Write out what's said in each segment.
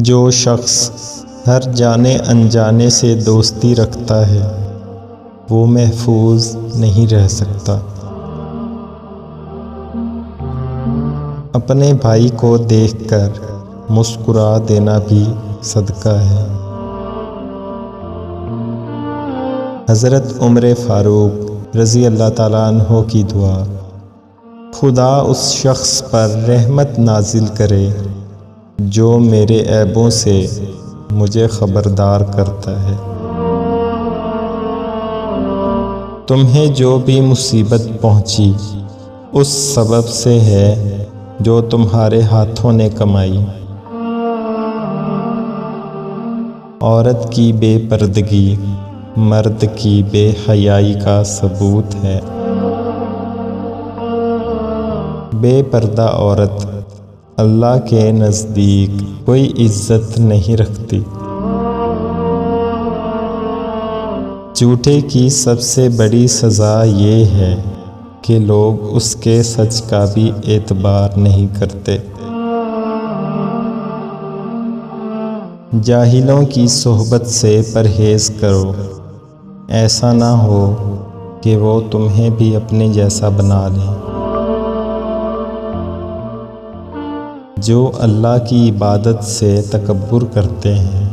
جو شخص ہر جانے انجانے سے دوستی رکھتا ہے وہ محفوظ نہیں رہ سکتا۔ اپنے بھائی کو دیکھ کر مسکرا دینا بھی صدقہ ہے۔ حضرت عمر فاروق رضی اللہ تعالیٰ عنہ کی دعا: خدا اس شخص پر رحمت نازل کرے جو میرے عیبوں سے مجھے خبردار کرتا ہے۔ تمہیں جو بھی مصیبت پہنچی اس سبب سے ہے جو تمہارے ہاتھوں نے کمائی۔ عورت کی بے پردگی مرد کی بے حیائی کا ثبوت ہے۔ بے پردہ عورت اللہ کے نزدیک کوئی عزت نہیں رکھتی۔ جھوٹے کی سب سے بڑی سزا یہ ہے کہ لوگ اس کے سچ کا بھی اعتبار نہیں کرتے۔ جاہلوں کی صحبت سے پرہیز کرو، ایسا نہ ہو کہ وہ تمہیں بھی اپنے جیسا بنا لیں۔ جو اللہ کی عبادت سے تکبر کرتے ہیں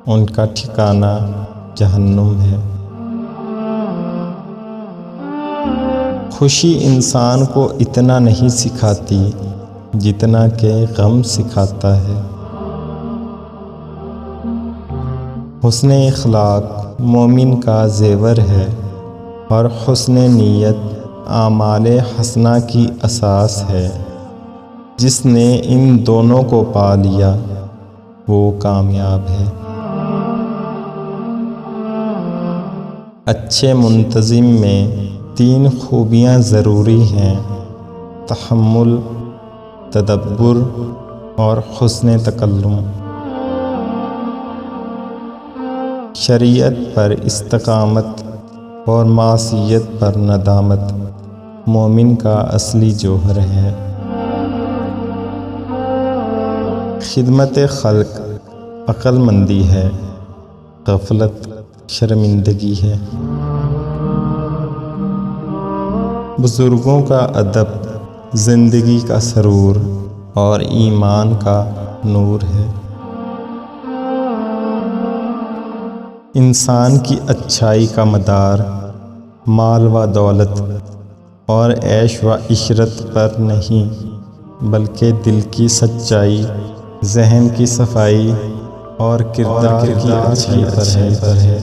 ان کا ٹھکانہ جہنم ہے۔ خوشی انسان کو اتنا نہیں سکھاتی جتنا کہ غم سکھاتا ہے۔ حسن اخلاق مومن کا زیور ہے اور حسن نیت اعمال حسنہ کی اساس ہے۔ جس نے ان دونوں کو پا لیا وہ کامیاب ہے۔ اچھے منتظم میں 3 خوبیاں ضروری ہیں: تحمل، تدبر اور حسن تکلم۔ شریعت پر استقامت اور معصیت پر ندامت مومن کا اصلی جوہر ہے۔ خدمت خلق عقل مندی ہے، غفلت شرمندگی ہے۔ بزرگوں کا ادب زندگی کا سرور اور ایمان کا نور ہے۔ انسان کی اچھائی کا مدار مال و دولت اور عیش و عشرت پر نہیں بلکہ دل کی سچائی، ذہن کی صفائی اور کردار کی اچھائی پر ہے۔